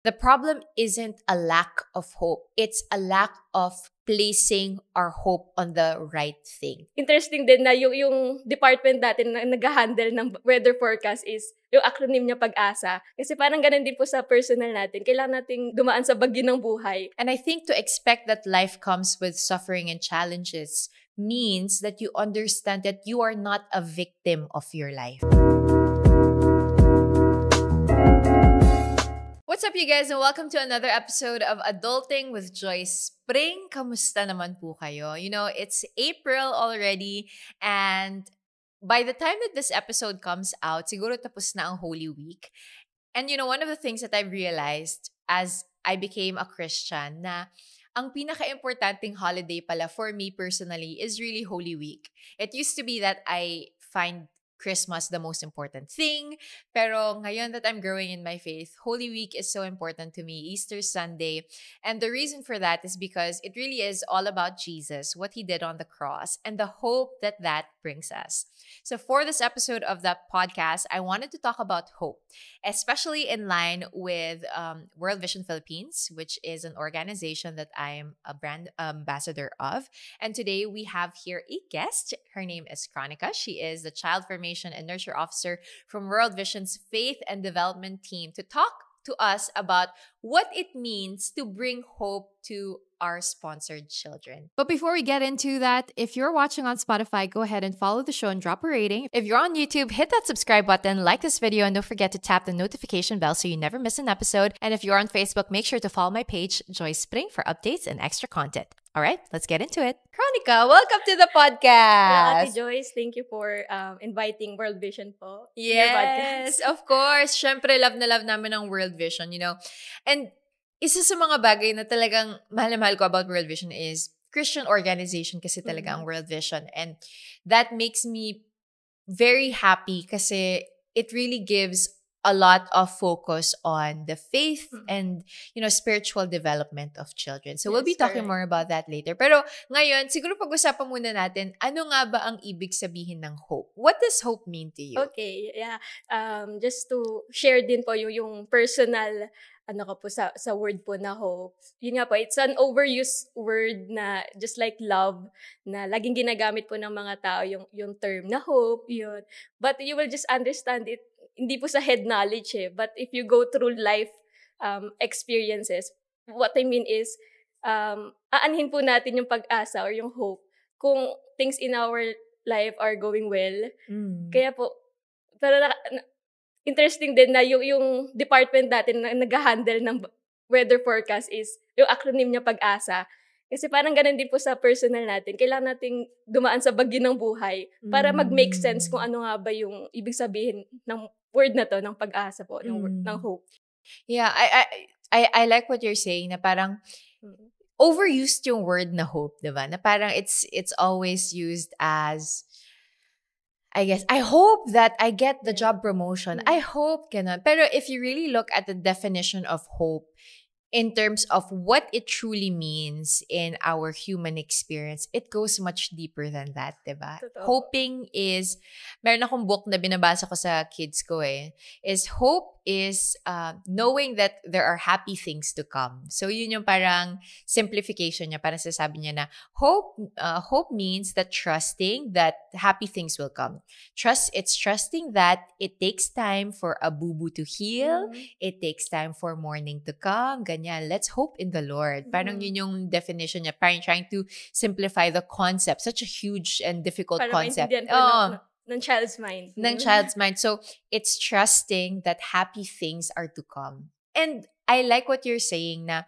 The problem isn't a lack of hope. It's a lack of placing our hope on the right thing. Interesting din na yung department natin na nag-handle ng weather forecast is yung acronym niya PAG-ASA. Kasi parang ganun din po sa personal natin. Kailangan nating dumaan sa bagyo ng buhay. And I think to expect that life comes with suffering and challenges means that you understand that you are not a victim of your life. What's up, you guys, and welcome to another episode of Adulting with Joyce Spring. Kamusta naman po kayo? You know, it's April already, and by the time that this episode comes out, siguro tapos na ang Holy Week. And you know, one of the things that I've realized as I became a Christian na ang pinaka-importanting holiday pala for me personally is really Holy Week. It used to be that I find Christmas the most important thing. Pero ngayon that I'm growing in my faith, Holy Week is so important to me, Easter Sunday. And the reason for that is because it really is all about Jesus, what he did on the cross, and the hope that that brings us. So for this episode of the podcast, I wanted to talk about hope, especially in line with World Vision Philippines, which is an organization that I'm a brand ambassador of. And today we have here a guest. Her name is Chronica. She is the Child Formation and Nurture Officer from World Vision's Faith and Development Team to talk to us about what it means to bring hope to our sponsored children. But before we get into that, if you're watching on Spotify, go ahead and follow the show and drop a rating. If you're on YouTube, hit that subscribe button, like this video, and don't forget to tap the notification bell so you never miss an episode. And if you're on Facebook, make sure to follow my page, Joyce Spring, for updates and extra content. All right, let's get into it. Chronica, welcome to the podcast. Ate Joyce, thank you for inviting World Vision po. Yes, of course. Syempre, love na love namin ang World Vision, you know. And isa sa mga bagay na talagang mahal na mahal ko about World Vision is Christian organization kasi talaga ang World Vision. And that makes me very happy kasi it really gives a lot of focus on the faith and, you know, spiritual development of children. So we'll be talking more about that later. Pero ngayon, siguro pag-usapan muna natin, ano nga ba ang ibig sabihin ng hope? What does hope mean to you? Okay, yeah. Just to share din po yung personal sa word po na hope. Yun nga po, it's an overused word na just like love na laging ginagamit po ng mga tao yung term na hope, yun. But you will just understand it hindi po sa head knowledge but if you go through life experiences, what I mean is aanhin po natin yung pag-asa or yung hope kung things in our life are going well. Kaya po, pero interesting din na yung department natin na nag-handle ng weather forecast is yung acronym niya PAG-ASA. Kasi parang ganun din po sa personal natin. Kailangan nating dumaan sa bagyo ng buhay para mag-make sense kung ano nga ba yung ibig sabihin ng word na to, ng pag-asa po, ng hope. Yeah, I like what you're saying na parang overused yung word na hope, diba? Na parang it's always used as, I guess, I hope that I get the job promotion. I hope, ganun. Pero if you really look at the definition of hope, in terms of what it truly means in our human experience, it goes much deeper than that, diba? Totoo. Hoping is, meron akong book na binabasa ko sa kids ko is hope is knowing that there are happy things to come. So yun yung parang simplification niya, parang sasabi niya na hope means that trusting that happy things will come. It's trusting that it takes time for a boo-boo to heal, it takes time for morning to come, ganyan. Let's hope in the Lord. Parang yun yung definition niya, parang trying to simplify the concept, such a huge and difficult para concept. Ng child's mind. Ng child's mind. So, it's trusting that happy things are to come. And I like what you're saying na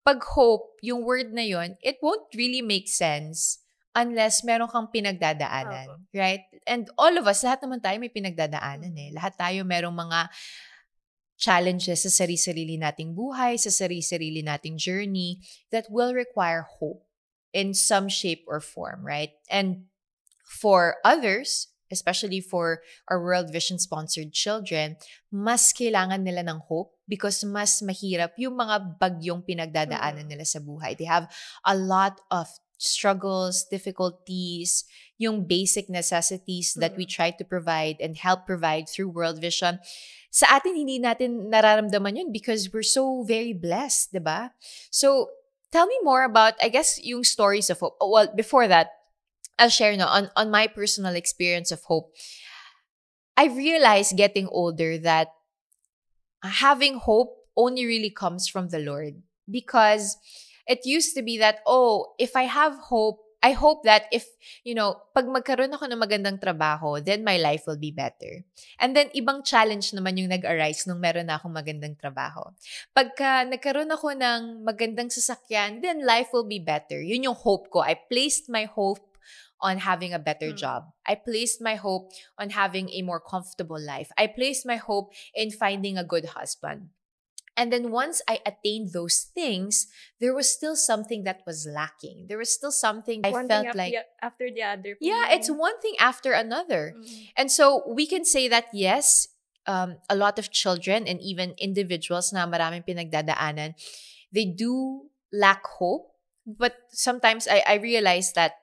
pag hope, yung word na yun, it won't really make sense unless meron kang pinagdadaanan. Right? And all of us, lahat naman tayo may pinagdadaanan Lahat tayo merong mga challenges sa sarili-sarili nating buhay, sa sarili-sarili nating journey that will require hope in some shape or form, right? And for others, especially for our World Vision sponsored children, mas kailangan nila ng hope because mas mahirap yung mga bagyong pinagdadaanan nila sa buhay. They have a lot of struggles, difficulties, yung basic necessities that we try to provide and help provide through World Vision, sa atin, hindi natin nararamdaman yun because we're so very blessed, di ba? So, tell me more about, I guess, yung stories of hope. Well, before that, I'll share on my personal experience of hope. I realized getting older that having hope only really comes from the Lord. Because it used to be that, oh, if I have hope, I hope that if, pag magkaroon ako ng magandang trabaho, then my life will be better. And then, ibang challenge naman yung nag-arise nung meron na akong magandang trabaho. Pagka nagkaroon ako ng magandang sasakyan, then life will be better. Yun yung hope ko. I placed my hope on having a better job. I placed my hope on having a more comfortable life. I placed my hope in finding a good husband. And then once I attained those things, there was still something that was lacking. There was still something I One felt thing like, after the other. yeah, it's one thing after another. And so we can say that, yes, a lot of children and even individuals na maraming pinagdadaanan, they do lack hope. But sometimes I realize that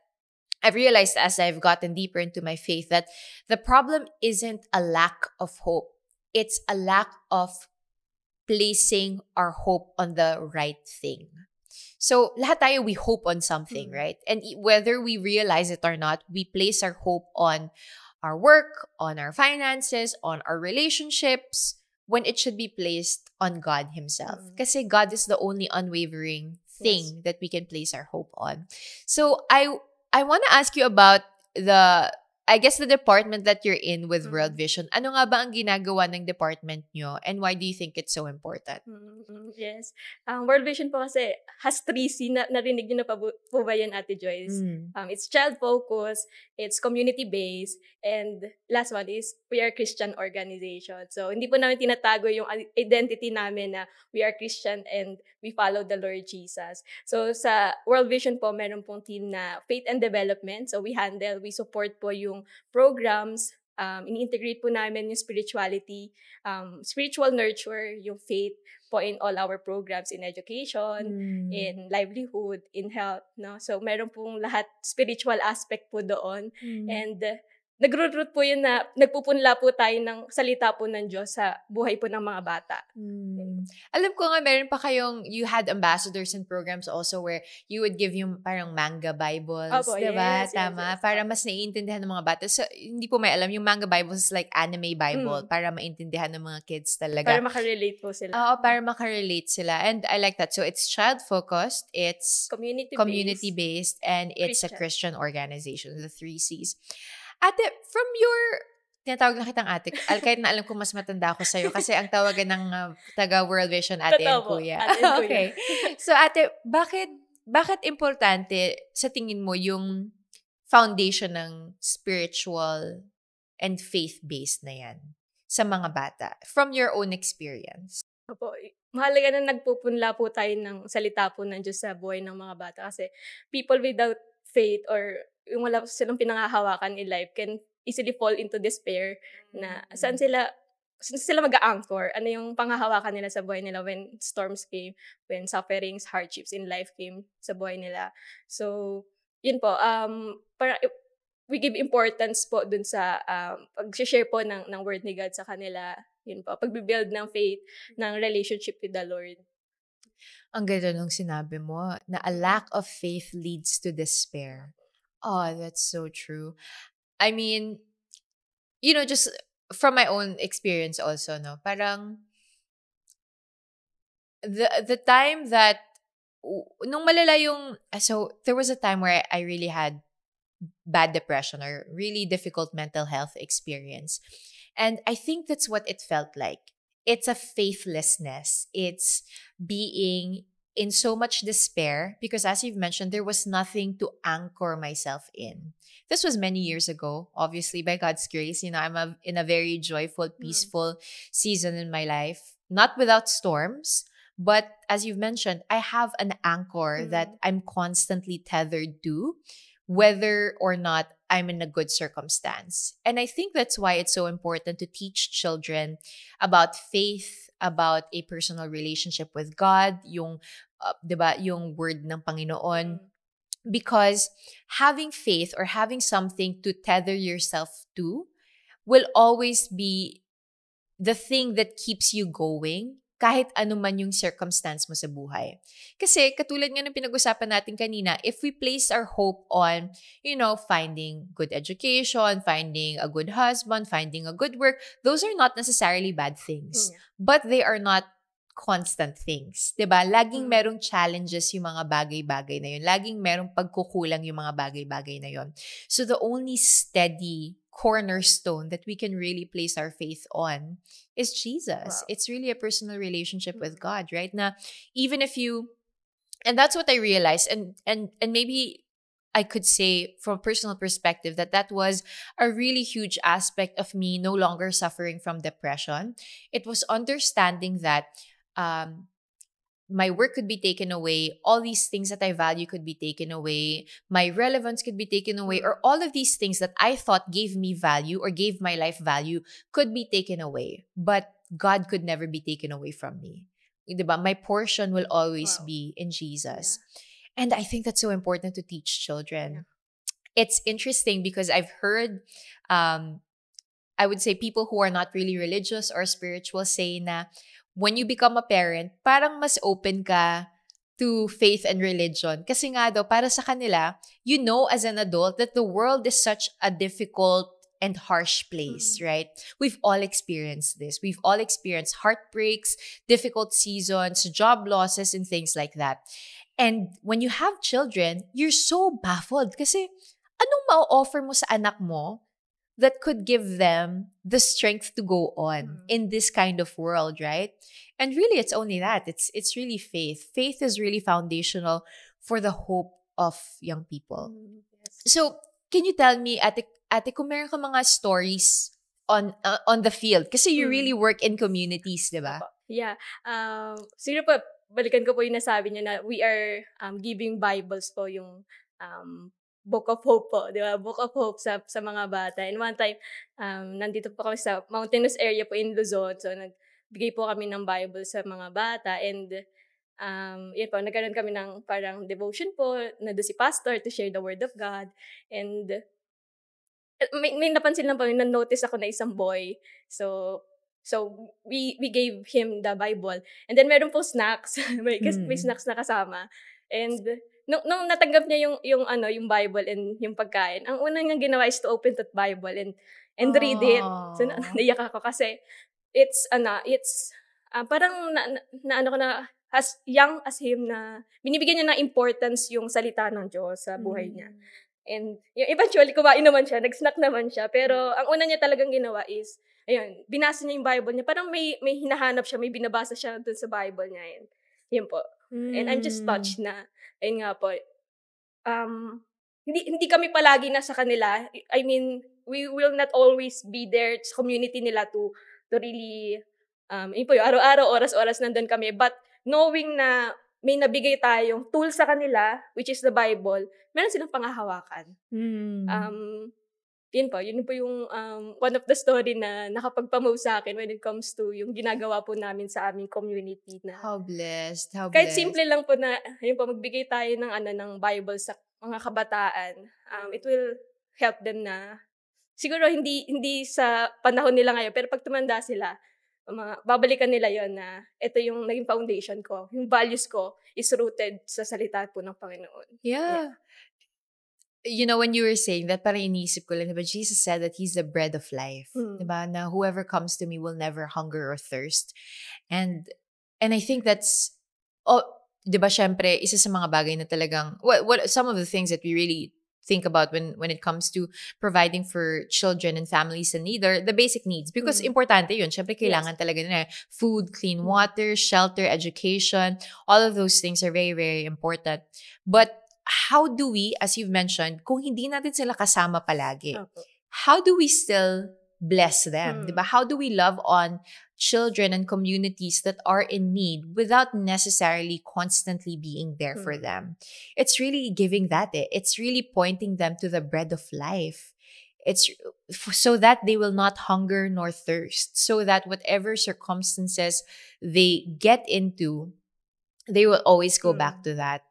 I've realized as I've gotten deeper into my faith that the problem isn't a lack of hope. It's a lack of placing our hope on the right thing. So, lahat tayo, we hope on something, right? And whether we realize it or not, we place our hope on our work, on our finances, on our relationships, when it should be placed on God Himself. Kasi God is the only unwavering thing that we can place our hope on. So, I want to ask you about the department that you're in with World Vision. Ano nga ba ang ginagawa ng department nyo and why do you think it's so important? Yes. World Vision po kasi has 3C. Narinig nyo na pa po ba yan, Ate Joyce? It's child-focused, it's community-based, and last one is we are Christian organization. So, hindi po namin tinatago yung identity namin na we are Christian and we follow the Lord Jesus. So, sa World Vision po, meron pong team na faith and development. So, we support po yung programs, ini-integrate po namin yung spirituality, spiritual nurture, yung faith po in all our programs in education, in livelihood, in health, no? So, meron pong lahat spiritual aspect po doon. And nagro-root po yun na nagpupunla po tayo ng salita po ng Diyos sa buhay po ng mga bata. Alam ko nga, meron pa kayong, you had ambassadors and programs also where you would give yung parang manga Bibles, Opo, diba? yes, Tama? yes. Para mas naiintindihan ng mga bata. So, hindi po may alam, yung manga Bibles is like anime Bible para maintindihan ng mga kids talaga. Para makarelate po sila. Oo, para makarelate sila. And I like that. So, it's child-focused, it's community-based, and it's a Christian organization, the 3Cs. Ate, from your, tinatawag na kitang ate, kahit na alam ko mas matanda ako sa'yo kasi ang tawagan ng taga World Vision, ate and kuya. Okay. So ate, bakit importante sa tingin mo yung foundation ng spiritual and faith-based na yan sa mga bata from your own experience? Opo, mahalaga na nagpupunla po tayo ng salita po ng Diyos sa buhay ng mga bata kasi people without faith or yung wala silang pinangahawakan in life can easily fall into despair na saan sila mag-a-anchor, ano yung panghahawakan nila sa buhay nila when storms came, when sufferings, hardships in life came sa buhay nila. So, yun po, we give importance po dun sa pag-share po ng word ni God sa kanila. Yun po, pag-build ng faith, ng relationship with the Lord. Ang ganda nung sinabi mo, na a lack of faith leads to despair. Oh, that's so true. I mean, just from my own experience also, no? Parang, the time that, nung malala yung, so there was a time where I really had bad depression or really difficult mental health experience. And I think that's what it felt like. It's a faithlessness. It's being in so much despair because, as you've mentioned, there was nothing to anchor myself in. This was many years ago, obviously, by God's grace. I'm in a very joyful, peaceful season in my life. Not without storms, but as you've mentioned, I have an anchor that I'm constantly tethered to, whether or not I'm in a good circumstance. And I think that's why it's so important to teach children about faith, about a personal relationship with God, yung, 'di ba, yung word ng Panginoon, because having faith or having something to tether yourself to will always be the thing that keeps you going kahit ano man yung circumstance mo sa buhay. Kasi katulad nga ng pinag-usapan natin kanina, if we place our hope on, finding good education, finding a good husband, finding a good work, those are not necessarily bad things. Yeah. But they are not constant things. 'Di ba? Laging Mm. merong challenges yung mga bagay-bagay na yun. Laging merong pagkukulang yung mga bagay-bagay na yun. So the only steady cornerstone that we can really place our faith on is Jesus. Wow. It's really a personal relationship with God, right? Na even if you, and that's what I realized, and maybe I could say from a personal perspective that was a really huge aspect of me no longer suffering from depression. It was understanding that my work could be taken away, all these things that I value could be taken away, my relevance could be taken away, or all of these things that I thought gave me value or gave my life value could be taken away. But God could never be taken away from me. Diba? My portion will always be in Jesus. Yeah. And I think that's so important to teach children. Yeah. It's interesting because I've heard, I would say, people who are not really religious or spiritual say na when you become a parent, parang mas open ka to faith and religion. Kasi nga daw, para sa kanila, as an adult that the world is such a difficult and harsh place, right? We've all experienced this. We've all experienced heartbreaks, difficult seasons, job losses, and things like that. And when you have children, you're so baffled kasi anong ma-offer mo sa anak mo that could give them the strength to go on in this kind of world, right? And really, it's only that. It's really faith. Faith is really foundational for the hope of young people. Yes. So, can you tell me, ate, kung meron ka mga stories on the field? Kasi you really work in communities, di ba? Yeah. Siguro po, balikan ko po yung nasabi niya na we are giving Bibles po yung Book of Hope po, di ba? Book of Hope sa mga bata. And one time, nandito po kami sa mountainous area po in Luzon. So, nagbigay po kami ng Bible sa mga bata. And, yun po, nagkaroon kami ng parang devotion po, na doon si pastor to share the word of God. And, may napansin lang po, na-notice ako na isang boy. So we gave him the Bible. And then, meron po snacks. may snacks na kasama. And, nung natanggap niya yung Bible and yung pagkain, ang una niyang ginawa is to open that Bible and read it. So naiyak ako kasi it's parang na ko na as young as him na binibigyan niya ng importance yung salita ng Diyos sa buhay niya. And eventually kumain naman siya, nag-snack naman siya, pero ang una niya talagang ginawa is ayun, binasa niya yung Bible niya. Parang may hinahanap siya, may binabasa siya dun sa Bible niya. Yun po. And I'm just touched na ayun nga po, hindi kami palagi nasa kanila. I mean, we will not always be there sa community nila to really, yun po yung araw-araw, oras-oras nandun kami. But knowing na may nabigay tayong tool sa kanila, which is the Bible, meron silang panghahawakan. Yun po yung one of the story na nakapagpamove sa akin when it comes to yung ginagawa po namin sa aming community na. How blessed. Kahit simple lang po na, yun po, magbigay tayo ng Bible sa mga kabataan. It will help them na, siguro hindi sa panahon nila ngayon, pero pag tumanda sila, babalikan nila yon na ito yung naging foundation ko. Yung values ko is rooted sa salita po ng Panginoon. Yeah. When you were saying that, parang iniisip ko lang, diba, Jesus said that He's the bread of life. Diba? Na whoever comes to me will never hunger or thirst. And I think that's, diba, syempre, isa sa mga bagay na talagang, what some of the things that we really think about when it comes to providing for children and families in need are the basic needs. Because importante yun. Syempre, kailangan talaga nila food, clean water, shelter, education. All of those things are very, very important. But how do we, as you've mentioned, kung hindi natin sila kasama palagi, how do we still bless them? Diba? How do we love on children and communities that are in need without necessarily constantly being there for them? It's really giving that. It's really pointing them to the bread of life. It's so that they will not hunger nor thirst. So that whatever circumstances they get into, they will always go back to that.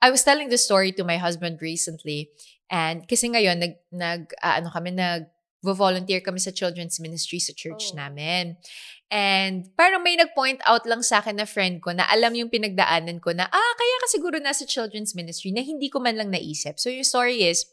I was telling this story to my husband recently, and kasi ngayon volunteer kami sa children's ministry sa church namin. And parang may nag-point out lang sa akin na friend ko na alam yung pinagdaanan ko na, kaya ka siguro nasa children's ministry na hindi ko man lang naisip. So yung story is,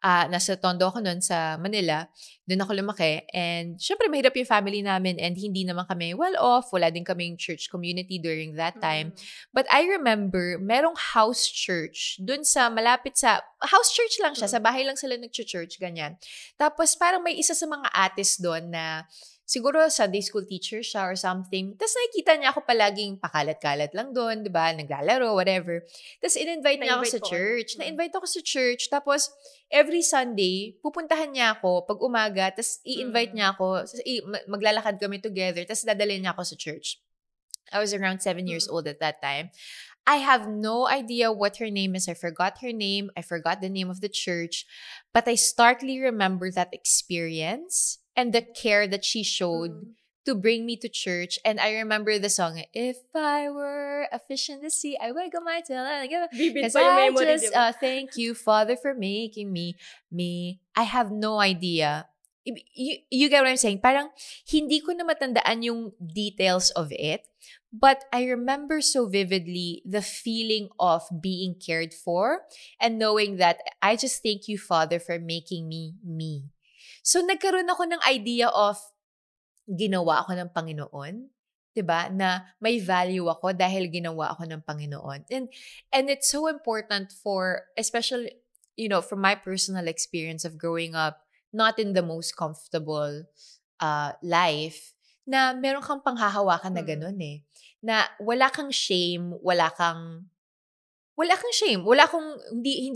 nasa Tondo ako noon sa Manila. Doon ako lumaki. And syempre, mahirap yung family namin and hindi naman kami well-off. Wala din kaming church community during that time. But I remember, merong house church doon sa malapit sa, house church lang siya. Sa bahay lang sila nag-church, ganyan. Tapos parang may isa sa mga ates doon na siguro Sunday school teacher siya or something. Tapos nakikita niya ako palaging pakalat-kalat lang doon, di ba? Naglalaro, whatever. Tapos in-invite niya ako sa church. Na-invite ako sa church. Tapos every Sunday, pupuntahan niya ako pag umaga. Tapos i-invite niya ako. Maglalakad kami together. Tapos dadalhin niya ako sa church. I was around 7 years old at that time. I have no idea what her name is. I forgot her name. I forgot the name of the church. But I starkly remember that experience and the care that she showed to bring me to church. And I remember the song, If I Were a Fish in the Sea, I would go my tail. Because I just thank you, Father, for making me. I have no idea. You get what I'm saying? Parang hindi ko na matandaan yung details of it. But I remember so vividly the feeling of being cared for and knowing that I just thank you, Father, for making me me. So, nagkaroon ako ng idea of ginawa ako ng Panginoon. 'Di ba? Na may value ako dahil ginawa ako ng Panginoon. And it's so important for, especially, from my personal experience of growing up, not in the most comfortable life, na meron kang panghahawakan na ganun eh. Na wala kang shame, hindi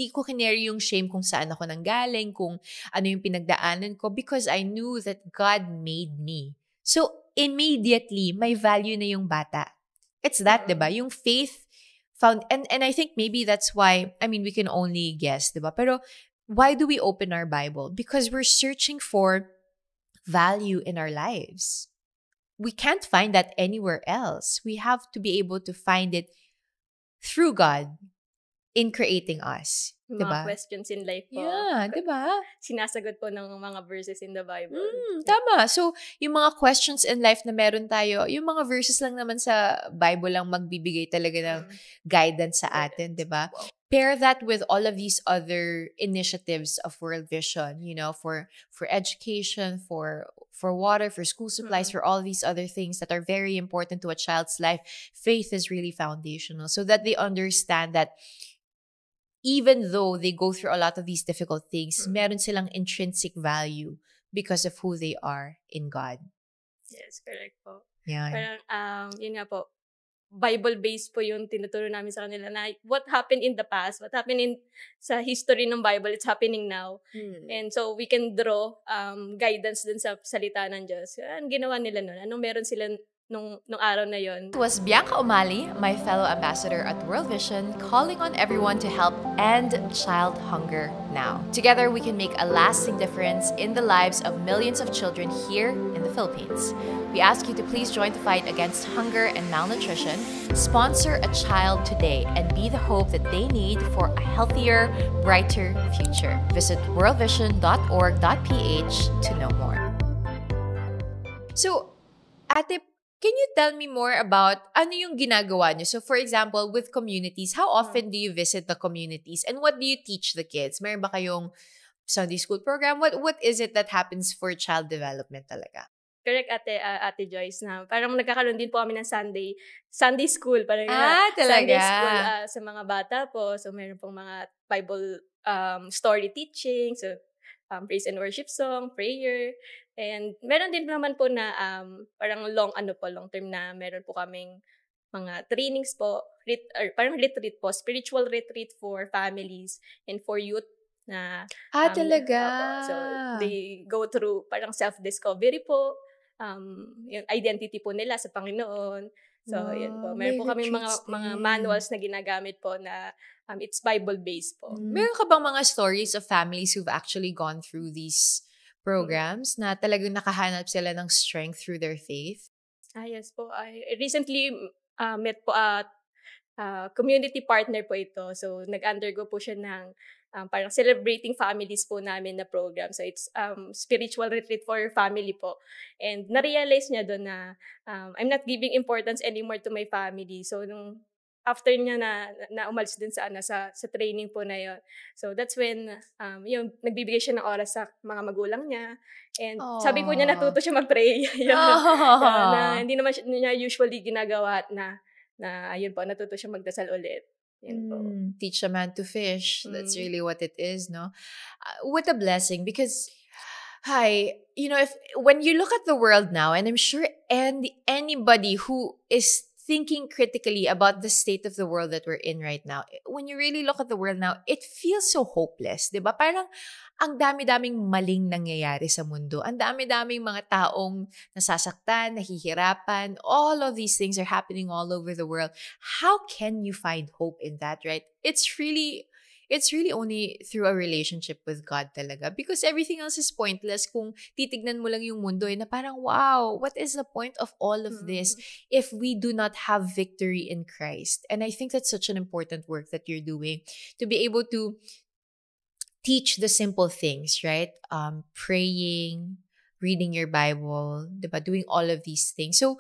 ko kinare yung shame kung saan ako nanggaling, kung ano yung pinagdaanan ko, because I knew that God made me. So, immediately, may value na yung bata. It's that, diba? Yung faith found, and I think maybe that's why, we can only guess, diba? Pero, why do we open our Bible? Because we're searching for value in our lives. We can't find that anywhere else. We have to be able to find it through God in creating us. Mga diba? questions in life po. Yeah, diba? Sinasagot po ng mga verses in the Bible. Tama. So, yung mga questions in life na meron tayo, yung mga verses lang naman sa Bible lang magbibigay talaga ng guidance sa atin, diba? Wow. Pair that with all of these other initiatives of World Vision, for education, for water, for school supplies, for all these other things that are very important to a child's life. Faith is really foundational so that they understand that even though they go through a lot of these difficult things, meron silang intrinsic value because of who they are in God. Yes, correct po. Yeah. Parang, yun nga po, Bible-based po yung tinuturo namin sa kanila na what happened in the past, what happened sa history ng Bible, it's happening now. And so, we can draw guidance dun sa salita ng Diyos. Ang ginawa nila nun? Anong meron sila nung araw na yon? It was Bianca Umali, my fellow ambassador at World Vision, calling on everyone to help end child hunger now. Together, we can make a lasting difference in the lives of millions of children here in the Philippines. We ask you to please join the fight against hunger and malnutrition, sponsor a child today, and be the hope that they need for a healthier, brighter future. Visit worldvision.org.ph to know more. So, Ate, can you tell me more about ano yung ginagawa niyo? So, for example, with communities, how often do you visit the communities? And what do you teach the kids? Meron ba kayong Sunday school program? What is it that happens for child development talaga? Correct, Ate Joyce, na parang nagkakaroon din po kami ng Sunday school. Parang talaga? Sunday school sa mga bata po. So, meron pong mga Bible story teaching. So, praise and worship song, prayer. And meron din naman po na parang long term na meron po kaming mga trainings po, parang retreat po, spiritual retreat for families and for youth na talaga? So they go through parang self-discovery po, yung identity po nila sa Panginoon. So, yan po. Meron po kami mga manuals na ginagamit po na it's Bible-based po. Meron ka bang mga stories of families who've actually gone through these programs na talagang nakahanap sila ng strength through their faith? Yes po. I recently met po community partner po ito. So, nag-undergo po siya ng parang celebrating families po namin na program. So, it's spiritual retreat for family po. And na-realize niya doon na I'm not giving importance anymore to my family. So, nung after niya na umalis din sa sa training po na yon. So that's when yung nagbibigay siya ng oras sa mga magulang niya, and sabi po niya Aw. natuto siya mag-pray. Yun. Na hindi naman niya usually ginagawa, at na ayun po, natuto siya magdasal ulit. Yun po. Teach a man to fish. That's Mm. really what it is, no? What a blessing, because if when you look at the world now, and I'm sure anybody who is thinking critically about the state of the world that we're in right now, when you really look at the world now, it feels so hopeless, 'di ba? Parang ang dami-daming maling nangyayari sa mundo. Ang dami-daming mga taong nasasaktan, nahihirapan. All of these things are happening all over the world. How can you find hope in that, right? It's really only through a relationship with God talaga, because everything else is pointless kung titignan mo lang yung mundo na parang, wow, what is the point of all of this if we do not have victory in Christ? And I think that's such an important work that you're doing, to be able to teach the simple things, right? Praying, reading your Bible, diba? Doing all of these things. So,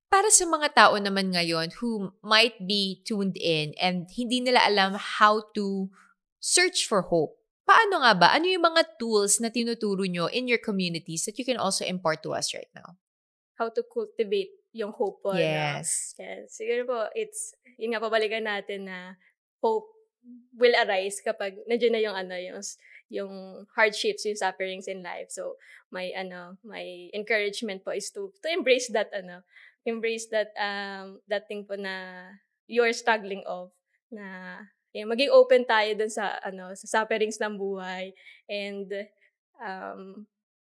para sa mga tao naman ngayon who might be tuned in and hindi nila alam how to search for hope, paano nga ba? Ano yung mga tools na tinuturo nyo in your communities that you can also impart to us right now? How to cultivate yung hope po. Yes. Yes. Siguro po, yun nga, pabalikan natin na hope will arise kapag nandiyan na yung hardships, yung sufferings in life. So, my encouragement po is to embrace that that thing po na you're struggling of, na maging open tayo dun sa sufferings ng buhay, and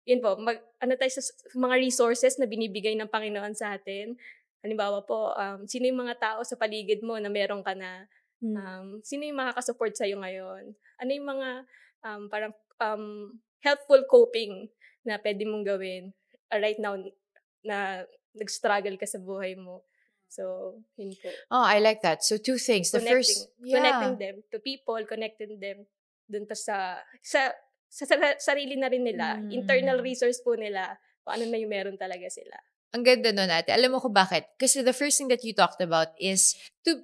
yun po, tayo sa mga resources na binibigay ng Panginoon sa atin. Halimbawa po, sino yung mga tao sa paligid mo na meron ka na, sino yung makakasupport sa'yo ngayon? Ano yung mga parang helpful coping na pwede mong gawin right now na nag-struggle ka sa buhay mo? So, yun po. Oh, I like that. So, two things. The first, Connecting them to people, connecting them dun pa sa sarili na rin nila. Internal resource po nila, kung ano na yung meron talaga sila. Ang ganda nun, ate. Alam mo ko bakit? Kasi the first thing that you talked about is to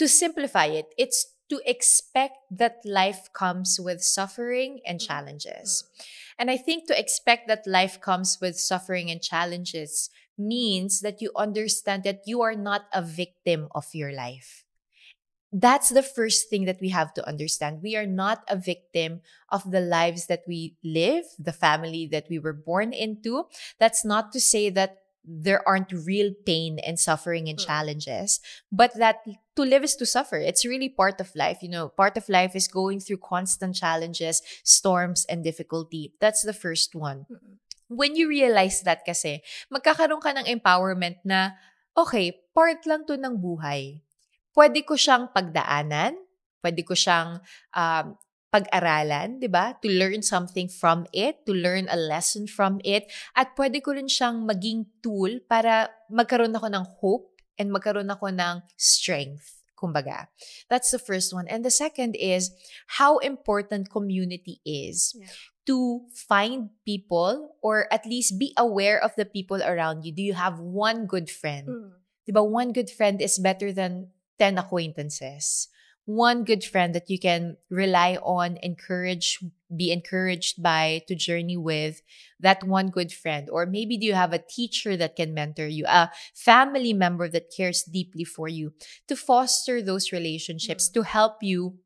simplify it. It's to expect that life comes with suffering and challenges. And I think to expect that life comes with suffering and challenges means that you understand that you are not a victim of your life. That's the first thing that we have to understand. We are not a victim of the lives that we live, the family that we were born into. That's not to say that there aren't real pain and suffering and challenges, but that to live is to suffer. It's really part of life. Part of life is going through constant challenges, storms, and difficulty. That's the first one. When you realize that kasi, magkakaroon ka ng empowerment na, okay, part lang to ng buhay. Pwede ko siyang pagdaanan, pwede ko siyang pag-aralan, di ba? To learn something from it, to learn a lesson from it, at pwede ko rin siyang maging tool para magkaroon ako ng hope and magkaroon ako ng strength, kumbaga. That's the first one. And the second is how important community is. Yeah. To find people, or at least be aware of the people around you. Do you have one good friend? Diba? One good friend is better than 10 acquaintances. One good friend that you can rely on, be encouraged by, to journey with, that one good friend. Or maybe do you have a teacher that can mentor you, a family member that cares deeply for you, to foster those relationships, to help you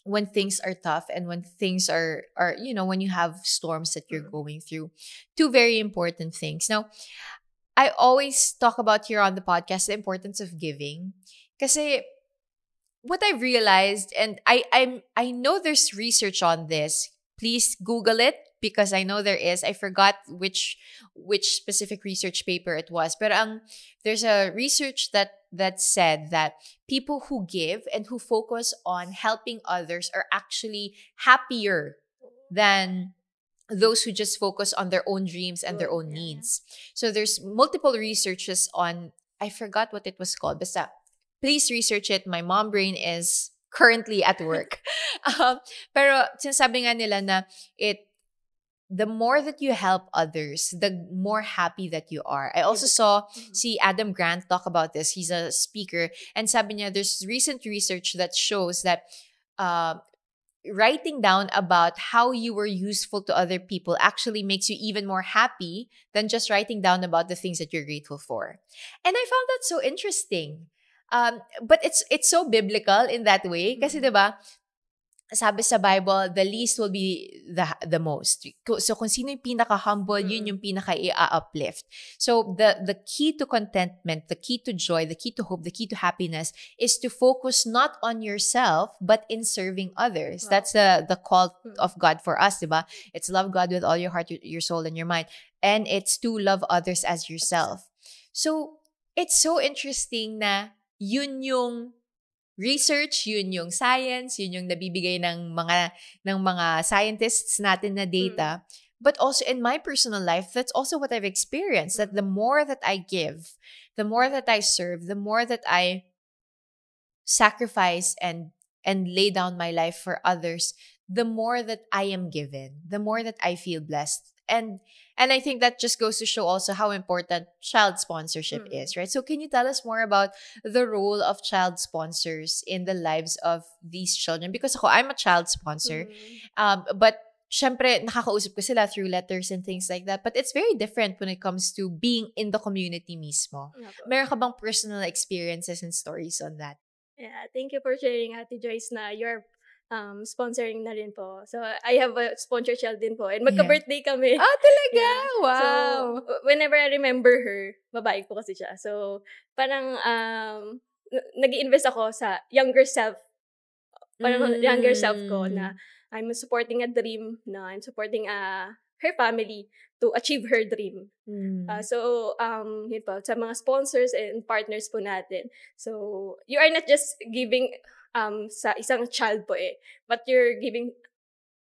when things are tough and when things are when you have storms that you're going through. Two very important things. Now, I always talk about here on the podcast the importance of giving. Kasi what I've realized, and I know there's research on this. Please Google it, because I know there is. I forgot which specific research paper it was. But there's a research that said that people who give and who focus on helping others are actually happier than those who just focus on their own dreams and their own needs. So there's multiple researches on, I forgot what it was called, basta please research it. My mom brain is currently at work. Pero sinasabi nga nila na the more that you help others, the more happy that you are. I also saw see Adam Grant talk about this. He's a speaker, and sabi niya, there's recent research that shows that writing down about how you were useful to other people actually makes you even more happy than just writing down about the things that you're grateful for. And I found that so interesting. But it's so biblical in that way. Kasi diba, sabi sa Bible, the least will be the most. So kung sino yung pinaka-humble, yun yung pinaka-i-uplift. So the key to contentment, the key to joy, the key to hope, the key to happiness is to focus not on yourself, but in serving others. Wow. That's the call of God for us, diba? It's love God with all your heart, your soul, and your mind. And it's to love others as yourself. So it's so interesting na yun yung research, yun yung science, yun yung nabibigay ng mga scientists natin na data. But also in my personal life, that's also what I've experienced. That the more that I give, the more that I serve, the more that I sacrifice and lay down my life for others, the more that I am given, the more that I feel blessed. And I think that just goes to show also how important child sponsorship is, right? So can you tell us more about the role of child sponsors in the lives of these children? Because I'm a child sponsor, but syempre nakakausap ko sila through letters and things like that. But it's very different when it comes to being in the community mismo. Meron ka bang personal experiences and stories on that? Yeah, thank you for sharing, Ate Joyce, na you're sponsoring na rin po. So, I have a sponsor child din po. And magka-birthday kami. Oh, talaga? Yeah. Wow. So, whenever I remember her, babae po kasi siya. So, parang nag-i-invest ako sa younger self. Parang younger self ko na I'm supporting a dream, na I'm supporting her family to achieve her dream. So, yun po, sa mga sponsors and partners po natin. So, you are not just giving sa isang child po but you're giving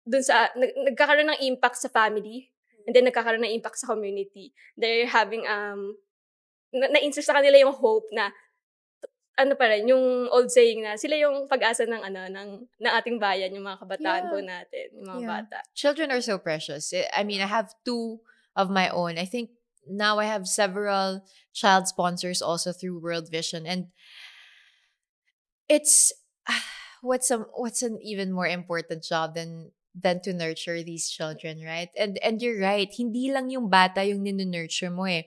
dun sa, nagkakaroon ng impact sa family, and then nagkakaroon ng impact sa community. They're having, na-insert sa kanila yung hope na, ano pa rin, yung old saying na, sila yung pag-asa ng ating bayan, yung mga kabataan po natin, yung mga bata. Children are so precious. I mean, I have 2 of my own. I think now I have several child sponsors also through World Vision, and it's what's an even more important job than to nurture these children, right? And you're right, hindi lang yung bata yung ninunurture mo eh.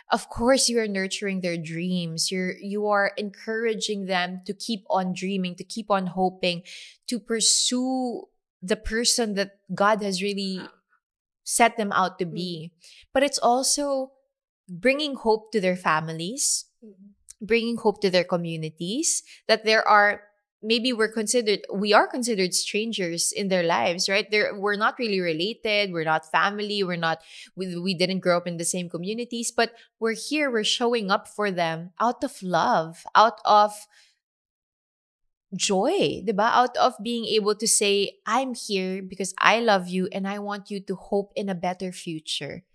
Of course, you are nurturing their dreams. You are encouraging them to keep on dreaming, to keep on hoping, to pursue the person that God has really set them out to be. But it's also bringing hope to their families, bringing hope to their communities, that there are, maybe we are considered strangers in their lives, right? We're not really related, we're not family, we didn't grow up in the same communities, but we're here, we're showing up for them out of love, out of joy, diba? Out of being able to say, I'm here because I love you and I want you to hope in a better future.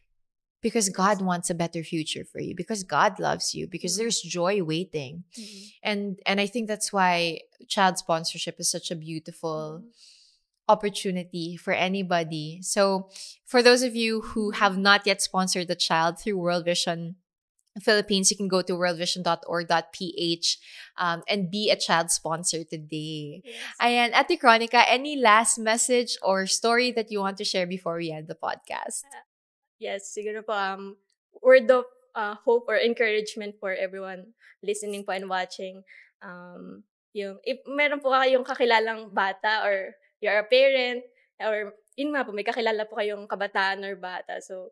Because God wants a better future for you. Because God loves you. Because there's joy waiting. And I think that's why child sponsorship is such a beautiful opportunity for anybody. So for those of you who have not yet sponsored a child through World Vision Philippines, you can go to worldvision.org.ph and be a child sponsor today. Ayan, Ate Chronica, any last message or story that you want to share before we end the podcast? Yes, siguro po, word of hope or encouragement for everyone listening po and watching. Yung, if meron po kayong kakilalang bata or you're a parent, or yun nga po, may kakilala po kayong kabataan or bata. So,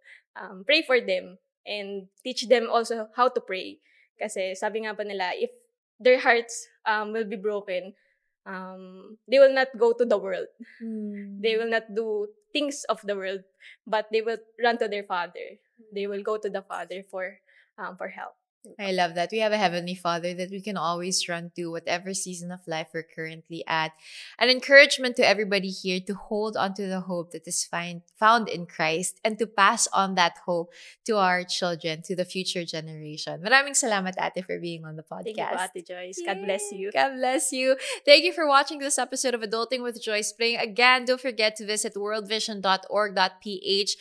pray for them and teach them also how to pray. Kasi sabi nga po nila, if their hearts will be broken, they will not go to the world. They will not do things of the world, but they will run to their Father. They will go to the Father for help. I love that. We have a Heavenly Father that we can always run to, whatever season of life we're currently at. An encouragement to everybody here to hold on to the hope that is found in Christ and to pass on that hope to our children, to the future generation. Maraming salamat, Ate, for being on the Thank you po, podcast. Ate Joyce. God bless Yay! you. God bless you. Thank you for watching this episode of Adulting with Joy Spring. Again, don't forget to visit worldvision.org.ph.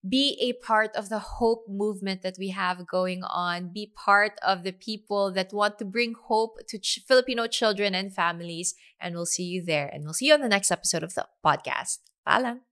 Be a part of the hope movement that we have going on. Be part of the people that want to bring hope to Filipino children and families. And we'll see you there. And we'll see you on the next episode of the podcast. Paalam.